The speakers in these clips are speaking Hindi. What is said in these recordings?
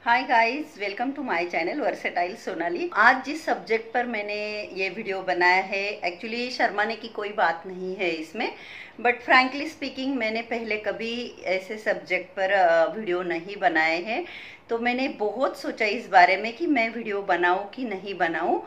Hi guys, welcome to my channel versatile Sonali. आज जिस सब्जेक्ट पर मैंने ये वीडियो बनाया है, एक्चुअली शर्माने की कोई बात नहीं है इसमें, बट फ्रैंकली स्पीकिंग मैंने पहले कभी ऐसे सब्जेक्ट पर वीडियो नहीं बनाए हैं। तो मैंने बहुत सोचा इस बारे में कि मैं वीडियो बनाऊं कि नहीं बनाऊं,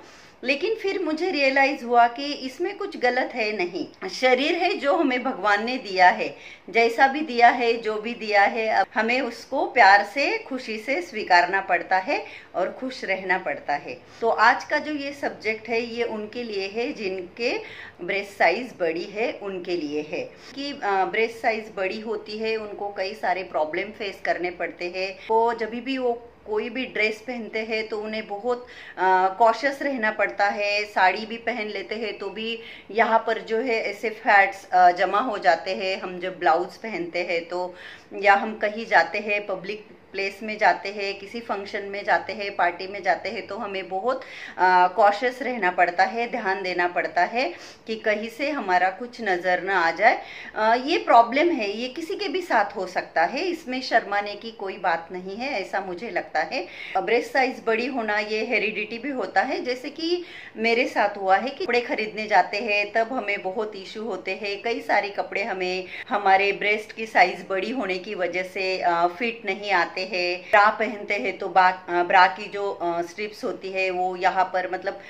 लेकिन फिर मुझे रियलाइज हुआ कि इसमें कुछ गलत है नहीं। शरीर है जो हमें भगवान ने दिया है, जैसा भी दिया है, जो भी दिया है, अब हमें उसको प्यार से खुशी से स्वीकारना पड़ता है और खुश रहना पड़ता है। तो आज का जो ये सब्जेक्ट है ये उनके लिए है जिनके ब्रेस्ट साइज बड़ी है, उनके लिए है कि ब्रेस्ट साइज बड़ी होती है, उनको कई सारे प्रॉब्लम फेस करने पड़ते हैं। वो जब भी वो कोई भी ड्रेस पहनते हैं तो उन्हें बहुत कॉशियस रहना पड़ता है। साड़ी भी पहन लेते हैं तो भी यहाँ पर जो है ऐसे फैट्स जमा हो जाते हैं। हम जब ब्लाउज पहनते हैं तो, या हम कहीं जाते हैं, पब्लिक प्लेस में जाते हैं, किसी फंक्शन में जाते हैं, पार्टी में जाते हैं, तो हमें बहुत कॉशियस रहना पड़ता है, ध्यान देना पड़ता है कि कहीं से हमारा कुछ नज़र ना आ जाए। ये प्रॉब्लम है, ये किसी के भी साथ हो सकता है, इसमें शर्माने की कोई बात नहीं है, ऐसा मुझे लगता है। ब्रेस्ट साइज बड़ी होना ये हेरिडिटी भी होता है, जैसे कि मेरे साथ हुआ है कि कपड़े खरीदने जाते हैं तब हमें बहुत इशू होते हैं। कई सारे कपड़े हमें हमारे ब्रेस्ट की साइज बड़ी होने की वजह से फिट नहीं आते हैं। ब्रा पहनते हैं तो ब्रा की जो स्ट्रिप्स होती है वो यहाँ पर, मतलब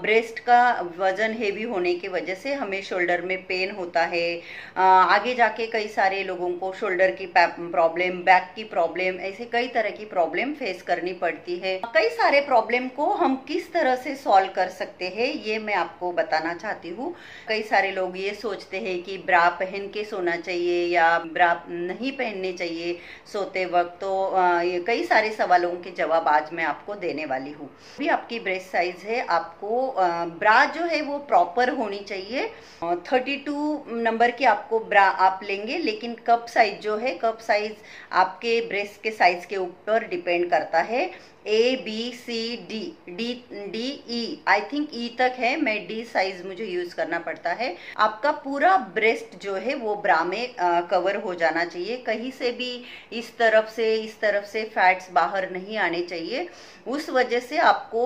ब्रेस्ट का वजन हेवी होने की वजह से हमें शोल्डर में पेन होता है। आगे जाके कई सारे लोगों को शोल्डर की प्रॉब्लम, बैक की प्रॉब्लम, ऐसे कई तरह की प्रॉब्लम फेस करनी पड़ती है। कई सारे प्रॉब्लम को हम किस तरह से सॉल्व कर सकते हैं ये मैं आपको बताना चाहती हूँ। कई सारे लोग ये सोचते हैं कि ब्रा पहन के सोना चाहिए या ब्रा नहीं पहनने चाहिए सोते वक्त। तो ये कई सारे सवालों के जवाब आज मैं आपको देने वाली हूँ। भी आपकी ब्रेस्ट साइज है, आपको ब्रा जो है वो प्रॉपर होनी चाहिए। 32 नंबर की आपको ब्रा आप लेंगे, लेकिन कप साइज जो है, कप साइज आपके ब्रेस्ट के साइज के ऊपर डिपेंड करता है। ABCD, D E, I think E तक है, मैं डी साइज मुझे यूज करना पड़ता है। आपका पूरा ब्रेस्ट जो है वो ब्रा में कवर हो जाना चाहिए। कहीं से भी इस तरफ से फैट्स बाहर नहीं आने चाहिए। उस वजह से आपको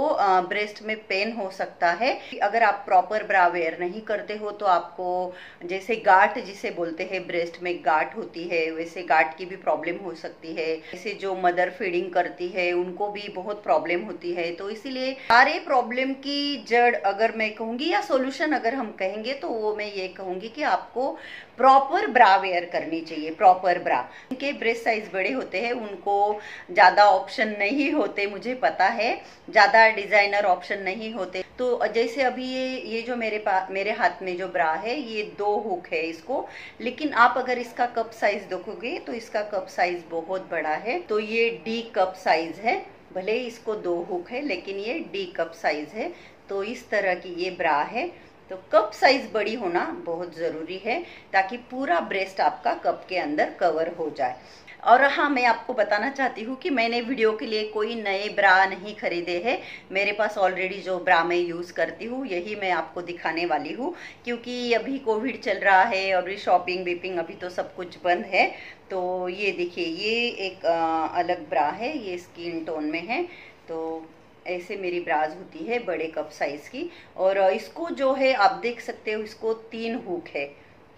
ब्रेस्ट में पेन हो सकता है। अगर आप प्रॉपर ब्रा वेयर नहीं करते हो तो आपको, जैसे गांठ जिसे बोलते हैं, ब्रेस्ट में गांठ होती है, वैसे गांठ की भी प्रॉब्लम हो सकती है। जैसे जो मदर फीडिंग करती है उनको भी बहुत प्रॉब्लम होती है। तो इसीलिए सारे प्रॉब्लम की जड़ अगर मैं कहूंगी, या सोल्यूशन अगर हम कहेंगे, तो वो मैं ये कहूंगी कि आपको प्रॉपर ब्रा वेयर करनी चाहिए। प्रॉपर ब्रा, इनके ब्रेस्ट साइज बड़े होते हैं, उनको ज्यादा ऑप्शन नहीं होते, मुझे पता है, ज्यादा डिजाइनर ऑप्शन नहीं होते। तो जैसे अभी ये जो मेरे हाथ में जो ब्रा है, ये 2 हुक है इसको, लेकिन आप अगर इसका कप साइज देखोगे तो इसका कप साइज बहुत बड़ा है। तो ये डी कप साइज है, भले ही इसको 2 हुक है लेकिन ये डी कप साइज है। तो इस तरह की ये ब्रा है। तो कप साइज बड़ी होना बहुत ज़रूरी है ताकि पूरा ब्रेस्ट आपका कप के अंदर कवर हो जाए। और हाँ, मैं आपको बताना चाहती हूँ कि मैंने वीडियो के लिए कोई नए ब्रा नहीं खरीदे हैं। मेरे पास ऑलरेडी जो ब्रा मैं यूज़ करती हूँ यही मैं आपको दिखाने वाली हूँ, क्योंकि अभी कोविड चल रहा है और शॉपिंग वीपिंग अभी तो सब कुछ बंद है। तो ये देखिए, ये एक अलग ब्रा है, ये स्किन टोन में है। तो ऐसे मेरी ब्राज होती है बड़े कप साइज की। और इसको जो है आप देख सकते हो, इसको 3 हुक है,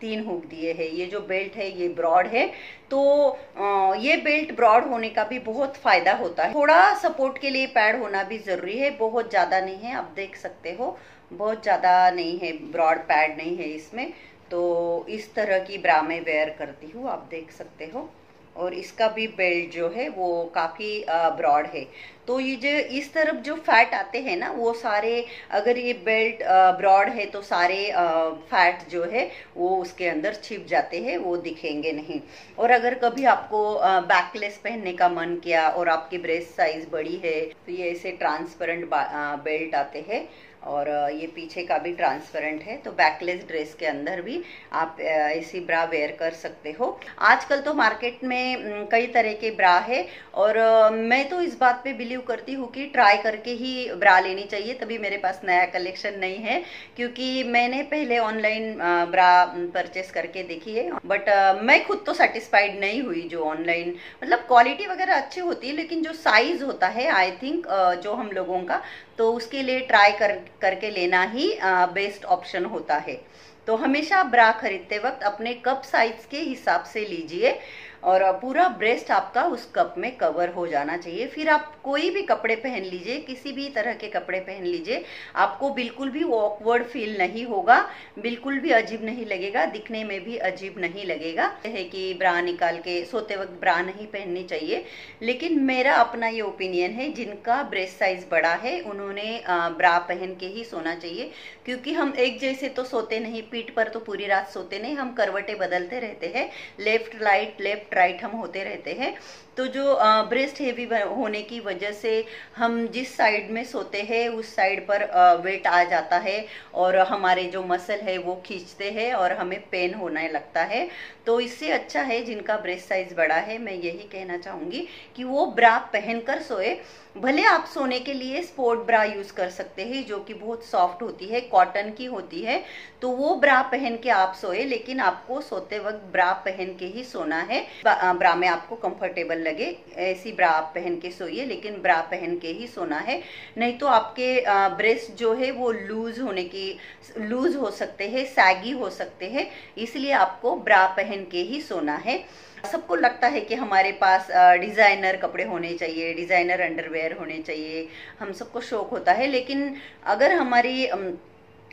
3 हुक दिए हैं। ये जो बेल्ट है ये ब्रॉड है। तो ये बेल्ट ब्रॉड होने का भी बहुत फायदा होता है। थोड़ा सपोर्ट के लिए पैड होना भी जरूरी है, बहुत ज्यादा नहीं है, आप देख सकते हो, बहुत ज्यादा नहीं है, ब्रॉड पैड नहीं है इसमें। तो इस तरह की ब्रा मैं वेयर करती हूँ, आप देख सकते हो। और इसका भी बेल्ट जो है वो काफी ब्रॉड है। तो ये जो इस तरफ जो फैट आते हैं ना, वो सारे, अगर ये बेल्ट ब्रॉड है तो सारे फैट जो है वो उसके अंदर छिप जाते हैं, वो दिखेंगे नहीं। और अगर कभी आपको बैकलेस पहनने का मन किया और आपकी ब्रेस्ट साइज बड़ी है तो ये ऐसे ट्रांसपेरेंट बेल्ट आते हैं, और ये पीछे का भी ट्रांसपेरेंट है। तो बैकलेस ड्रेस के अंदर भी आप ऐसी ब्रा वेयर कर सकते हो। आजकल तो मार्केट में कई तरह के ब्रा है, और मैं तो इस बात पे बिलीव करती हूँ कि ट्राई करके ही ब्रा लेनी चाहिए। तभी मेरे पास नया कलेक्शन नहीं है, क्योंकि मैंने पहले ऑनलाइन ब्रा परचेस करके देखी है, बट मैं खुद तो सेटिस्फाइड नहीं हुई। जो ऑनलाइन मतलब क्वालिटी वगैरह अच्छी होती है, लेकिन जो साइज होता है आई थिंक जो हम लोगों का, तो उसके लिए ट्राई करके लेना ही बेस्ट ऑप्शन होता है। तो हमेशा ब्रा खरीदते वक्त अपने कप साइज के हिसाब से लीजिए, और पूरा ब्रेस्ट आपका उस कप में कवर हो जाना चाहिए। फिर आप कोई भी कपड़े पहन लीजिए, किसी भी तरह के कपड़े पहन लीजिए, आपको बिल्कुल भी ऑकवर्ड फील नहीं होगा, बिल्कुल भी अजीब नहीं लगेगा, दिखने में भी अजीब नहीं लगेगा। है कि ब्रा निकाल के सोते वक्त ब्रा नहीं पहननी चाहिए, लेकिन मेरा अपना ये ओपिनियन है, जिनका ब्रेस्ट साइज बड़ा है उन्होंने ब्रा पहन के ही सोना चाहिए। क्योंकि हम एक जैसे तो सोते नहीं, पीठ पर तो पूरी रात सोते नहीं, हम करवटें बदलते रहते हैं, लेफ्ट राइट हम होते रहते हैं। तो जो ब्रेस्ट हेवी होने की वजह से हम जिस साइड में सोते हैं उस साइड पर वेट आ जाता है, और हमारे जो मसल है वो खींचते हैं और हमें पेन होने लगता है। तो इससे अच्छा है जिनका ब्रेस्ट साइज बड़ा है, मैं यही कहना चाहूंगी कि वो ब्रा पहनकर सोए। भले आप सोने के लिए स्पोर्ट ब्रा यूज कर सकते हैं, जो कि बहुत सॉफ्ट होती है, कॉटन की होती है, तो वो ब्रा पहन के आप सोए, लेकिन आपको सोते वक्त ब्रा पहन के ही सोना है। ब्रा में आपको कंफर्टेबल लगे ऐसी ब्रा आप पहन के सोइए, लेकिन ब्रा पहन के ही सोना है। नहीं तो आपके ब्रेस्ट जो है वो लूज हो सकते हैं, सैगी हो सकते हैं, इसलिए आपको ब्रा पहन के ही सोना है। सबको लगता है कि हमारे पास डिज़ाइनर कपड़े होने चाहिए, डिज़ाइनर अंडरवेयर होने चाहिए, हम सबको शौक होता है, लेकिन अगर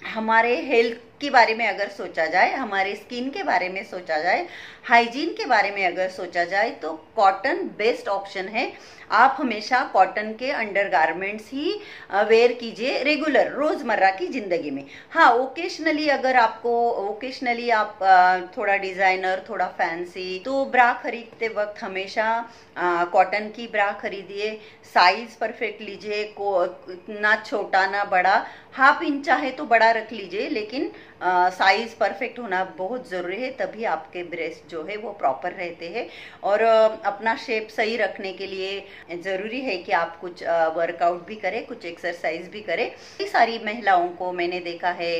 हमारे हेल्थ के बारे में अगर सोचा जाए, हमारे स्किन के बारे में सोचा जाए, हाइजीन के बारे में अगर सोचा जाए, तो कॉटन बेस्ट ऑप्शन है। आप हमेशा कॉटन के अंडरगारमेंट्स ही वेयर कीजिए रेगुलर रोजमर्रा की जिंदगी में। हाँ, ओकेशनली आप थोड़ा डिजाइनर, थोड़ा फैंसी, तो ब्रा खरीदते वक्त हमेशा कॉटन की ब्रा खरीदिए, साइज परफेक्ट लीजिए, ना छोटा ना बड़ा, हाफ इंच चाहे तो बड़ा रख लीजिए, लेकिन साइज परफेक्ट होना बहुत ज़रूरी है, तभी आपके ब्रेस्ट जो है वो प्रॉपर रहते हैं। और अपना शेप सही रखने के लिए ज़रूरी है कि आप कुछ वर्कआउट भी करें, कुछ एक्सरसाइज भी करें। कई सारी महिलाओं को मैंने देखा है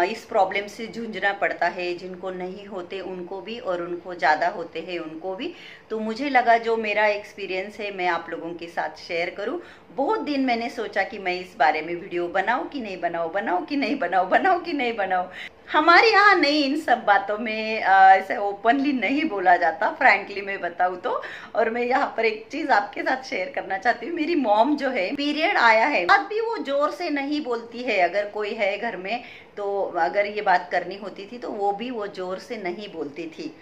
इस प्रॉब्लम से जूझना पड़ता है, जिनको नहीं होते उनको भी, और उनको ज़्यादा होते हैं उनको भी। तो मुझे लगा जो मेरा एक्सपीरियंस है मैं आप लोगों के साथ शेयर करूं। बहुत दिन मैंने सोचा कि मैं इस बारे में वीडियो बनाऊं कि नहीं बनाऊं। हमारे यहाँ नहीं, इन सब बातों में ऐसे ओपनली नहीं बोला जाता, फ्रैंकली मैं बताऊँ तो। और मैं यहाँ पर एक चीज आपके साथ शेयर करना चाहती हूँ। मेरी मॉम जो है, पीरियड आया है बात भी वो जोर से नहीं बोलती है। अगर कोई है घर में तो अगर ये बात करनी होती थी तो वो जोर से नहीं बोलती थी,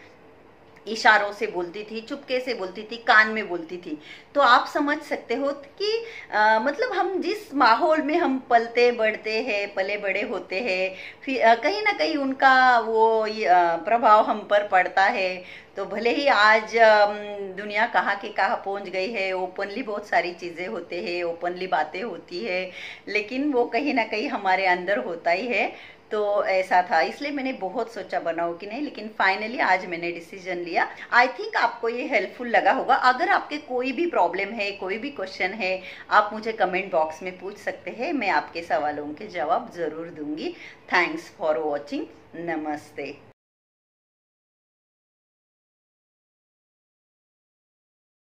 इशारों से बोलती थी, चुपके से बोलती थी, कान में बोलती थी। तो आप समझ सकते हो कि मतलब हम जिस माहौल में हम पले बड़े होते हैं, फिर कहीं ना कहीं उनका वो प्रभाव हम पर पड़ता है। तो भले ही आज दुनिया कहाँ के कहाँ पहुँच गई है, ओपनली बहुत सारी चीज़ें होते हैं, ओपनली बातें होती है, लेकिन वो कहीं ना कहीं हमारे अंदर होता ही है। तो ऐसा था, इसलिए मैंने बहुत सोचा बनाओ कि नहीं, लेकिन फाइनली आज मैंने डिसीजन लिया। आई थिंक आपको ये हेल्पफुल लगा होगा। अगर आपके कोई भी प्रॉब्लम है, कोई भी क्वेश्चन है, आप मुझे कमेंट बॉक्स में पूछ सकते हैं, मैं आपके सवालों के जवाब जरूर दूंगी। Thanks for watching. नमस्ते।